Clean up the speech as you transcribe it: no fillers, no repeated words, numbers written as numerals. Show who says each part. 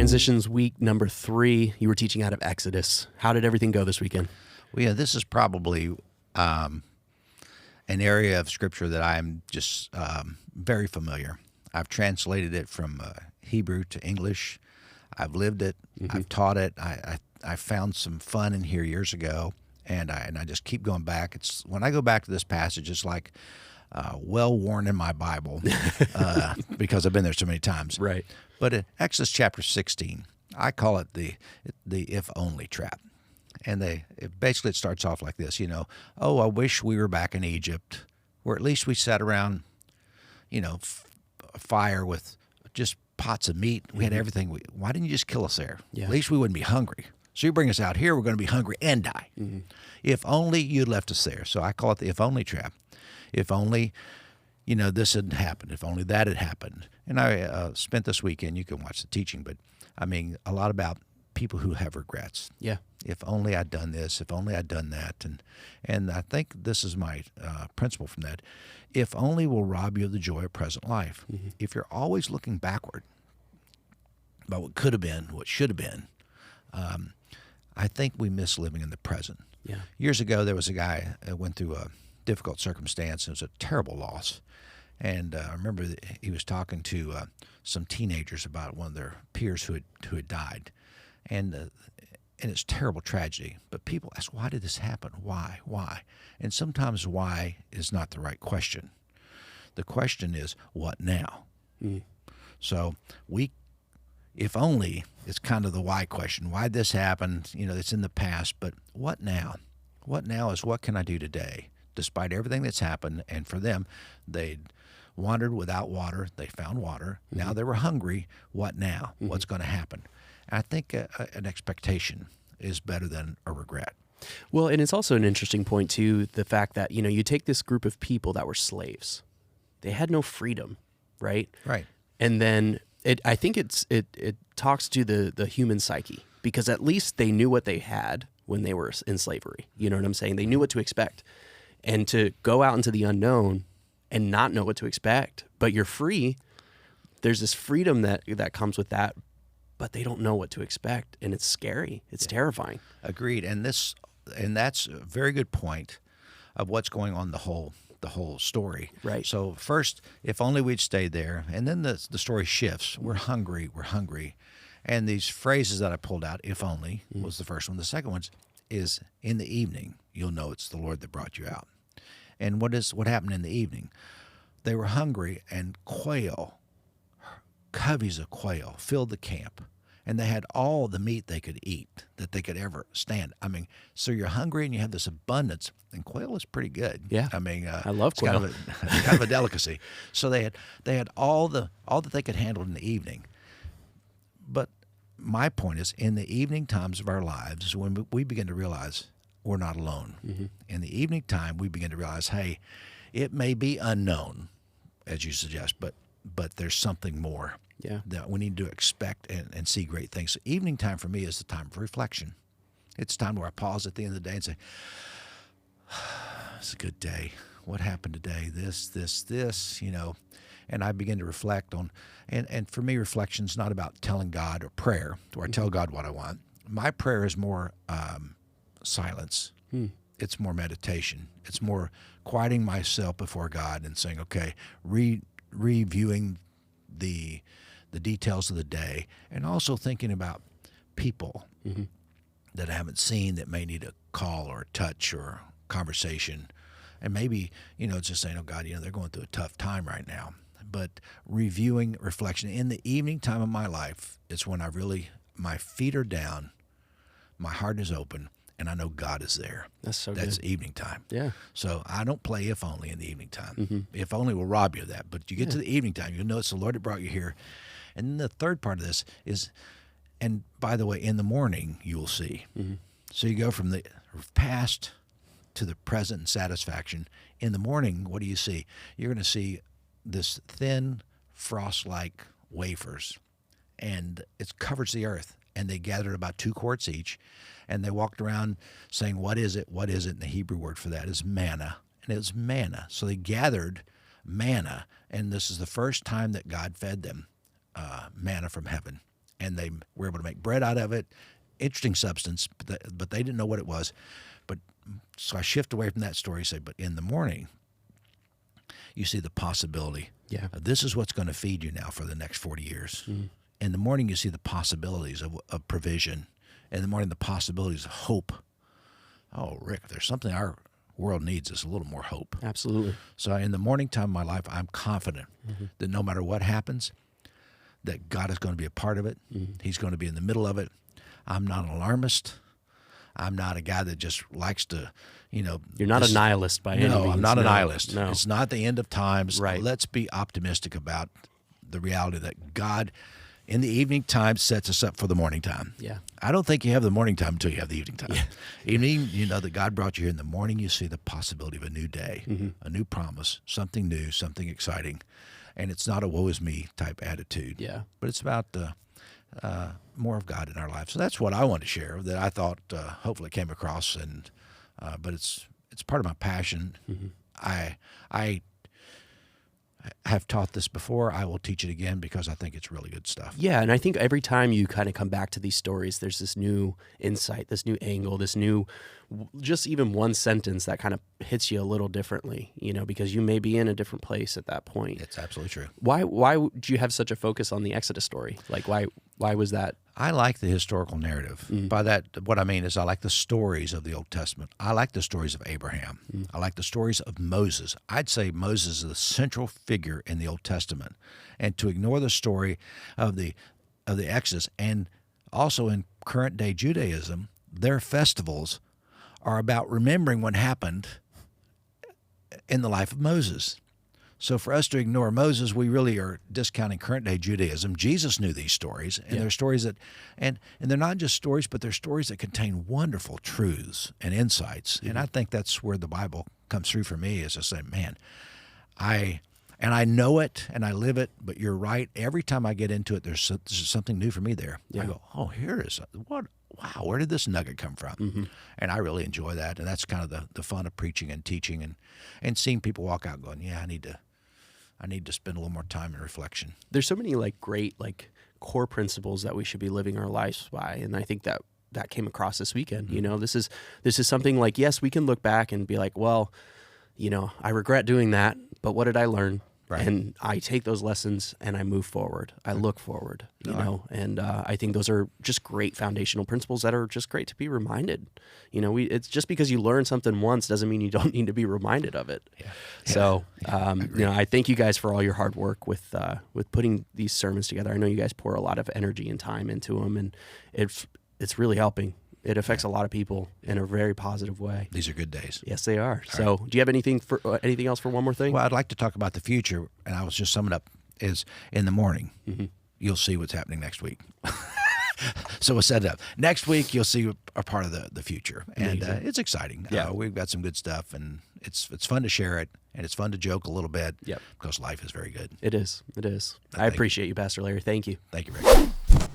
Speaker 1: Transitions week number 3. You were teaching out of Exodus. How did everything go this weekend?
Speaker 2: Well, yeah, this is probably an area of Scripture that I'm just very familiar. I've translated it from Hebrew to English. I've lived it. I've taught it. I found some fun in here years ago, and I just keep going back. It's when I go back to this passage, it's like well worn in my Bible because I've been there so many times.
Speaker 1: Right.
Speaker 2: But in Exodus chapter 16, I call it the if only trap. And basically it starts off like this, oh, I wish we were back in Egypt, where at least we sat around, a fire with just pots of meat. We had everything. Why didn't you just kill us there?
Speaker 1: Yeah.
Speaker 2: At least we wouldn't be hungry. So you bring us out here, we're going to be hungry and die. If only you'd left us there. So I call it the if only trap. If only, this hadn't happened. If only that had happened. And I spent this weekend, you can watch the teaching, but I mean, a lot about people who have regrets.
Speaker 1: Yeah.
Speaker 2: If only I'd done this, if only I'd done that. And I think this is my principle from that. If only will rob you of the joy of present life. If you're always looking backward about what could have been, what should have been, I think we miss living in the present.
Speaker 1: Yeah.
Speaker 2: Years ago, there was a guy that went through a difficult circumstance. It was a terrible loss. And I remember that he was talking to some teenagers about one of their peers who had died. And it's terrible tragedy. But people ask, why did this happen? Why? And sometimes why is not the right question. The question is, what now? So if only, it's kind of the why question. Why this happened? It's in the past, but what now? What now is what can I do today? Despite everything that's happened, and for them, they'd wandered without water. They found water. Now they were hungry. What now? What's going to happen? And I think an expectation is better than a regret.
Speaker 1: Well, and it's also an interesting point, too, the fact that, you take this group of people that were slaves. They had no freedom, right?
Speaker 2: Right.
Speaker 1: And then I think it talks to the human psyche, because at least they knew what they had when they were in slavery. You know what I'm saying? They knew what to expect. And to go out into the unknown and not know what to expect, but you're free, there's this freedom that comes with that, but they don't know what to expect, and it's scary. It's terrifying.
Speaker 2: Agreed. And that's a very good point of what's going on the whole story.
Speaker 1: Right.
Speaker 2: So first, if only we'd stayed there, and then the story shifts. We're hungry. And these phrases that I pulled out, if only, was the first one. The second one is, in the evening, you'll know it's the Lord that brought you out. And what happened in the evening? They were hungry, and coveys of quail filled the camp. And they had all the meat they could eat that they could ever stand. I mean, so you're hungry and you have this abundance, and quail is pretty good.
Speaker 1: Yeah,
Speaker 2: I mean,
Speaker 1: I love quail.
Speaker 2: Kind of a delicacy. So they had all that they could handle in the evening. But my point is, in the evening times of our lives is when we begin to realize we're not alone. In the evening time, we begin to realize, hey, it may be unknown, as you suggest, but there's something more.
Speaker 1: Yeah.
Speaker 2: That we need to expect and see great things. So evening time for me is the time of reflection. It's time where I pause at the end of the day and say, it's a good day. What happened today? This, and I begin to reflect on, and for me, reflection's not about telling God or prayer, where I tell God what I want. My prayer is more silence. It's more meditation. It's more quieting myself before God and saying, okay, reviewing the details of the day, and also thinking about people that I haven't seen that may need a call or a touch or conversation. And maybe, just saying, oh God, they're going through a tough time right now. But reviewing reflection in the evening time of my life is when my feet are down, my heart is open, and I know God is there.
Speaker 1: That's
Speaker 2: That's
Speaker 1: good.
Speaker 2: evening time.
Speaker 1: Yeah.
Speaker 2: So I don't play if only in the evening time. If only will rob you of that. But you get to the evening time, you'll know it's the Lord that brought you here. And then the third part of this is, and by the way, in the morning you will see. So you go from the past to the present and satisfaction. In the morning, what do you see? You're going to see this thin, frost-like wafers, and it covers the earth. And they gathered about 2 quarts each, and they walked around saying, what is it? What is it? And the Hebrew word for that is manna. And it was manna. So they gathered manna, and this is the first time that God fed them manna from heaven. and they were able to make bread out of it. Interesting substance, but they didn't know what it was. But so I shift away from that story, say, but in the morning, you see the possibility.
Speaker 1: Yeah.
Speaker 2: This is what's going to feed you now for the next 40 years. In the morning, you see the possibilities of provision. In the morning, the possibilities of hope. Oh, Rick, if there's something our world needs, is a little more hope.
Speaker 1: Absolutely.
Speaker 2: So in the morning time of my life, I'm confident that no matter what happens, that God is going to be a part of it. He's going to be in the middle of it. I'm not an alarmist. I'm not a guy that just likes to, You're
Speaker 1: not a nihilist by any means.
Speaker 2: No, I'm not a nihilist.
Speaker 1: No.
Speaker 2: It's not the end of times.
Speaker 1: Right.
Speaker 2: Let's be optimistic about the reality that God, in the evening time, sets us up for the morning time.
Speaker 1: Yeah.
Speaker 2: I don't think you have the morning time until you have the evening time. Yeah. Evening, you know that God brought you here. In the morning, you see the possibility of a new day, a new promise, something new, something exciting. And it's not a woe is me type attitude.
Speaker 1: Yeah.
Speaker 2: But it's about more of God in our life. So that's what I want to share that I thought hopefully came across. And but it's part of my passion. I have taught this before. I will teach it again because I think it's really good stuff.
Speaker 1: Yeah, and I think every time you kind of come back to these stories, there's this new insight, this new angle, this new, just even one sentence that kind of hits you a little differently, because you may be in a different place at that point.
Speaker 2: It's absolutely true.
Speaker 1: Why do you have such a focus on the Exodus story? Like, why was that?
Speaker 2: I like the historical narrative. By that, what I mean is I like the stories of the Old Testament. I like the stories of Abraham. I like the stories of Moses. I'd say Moses is the central figure in the Old Testament. And to ignore the story of the Exodus, and also in current day Judaism, their festivals are about remembering what happened in the life of Moses. So for us to ignore Moses, we really are discounting current day Judaism. Jesus knew these stories, and they're stories that, and they're not just stories, but they're stories that contain wonderful truths and insights. And I think that's where the Bible comes through for me, is to say, man, I know it and I live it, but you're right. Every time I get into it, there's something new for me there. I go, oh, here it is. Wow, where did this nugget come from? And I really enjoy that. And that's kind of the fun of preaching and teaching and seeing people walk out going, yeah, I need to spend a little more time in reflection.
Speaker 1: There's so many great core principles that we should be living our lives by, and I think that came across this weekend. This is something yes, we can look back and be like, well, I regret doing that, but what did I learn? Right. And I take those lessons and I move forward. I look forward, and I think those are just great foundational principles that are just great to be reminded. It's just because you learn something once doesn't mean you don't need to be reminded of it. Yeah. So, I thank you guys for all your hard work with putting these sermons together. I know you guys pour a lot of energy and time into them, and it's really helping. It affects a lot of people in a very positive way.
Speaker 2: These are good days.
Speaker 1: Yes, they are. So, do you have anything else for one more thing?
Speaker 2: Well, I'd like to talk about the future, and I was just summing up, is in the morning, you'll see what's happening next week. So we'll set it up. Next week, you'll see a part of the future, and it's exciting.
Speaker 1: Yeah.
Speaker 2: We've got some good stuff, and it's fun to share it, and it's fun to joke a little bit
Speaker 1: Yep.
Speaker 2: because life is very good.
Speaker 1: It is. I appreciate you, Pastor Larry. Thank you.
Speaker 2: Thank you, Rick.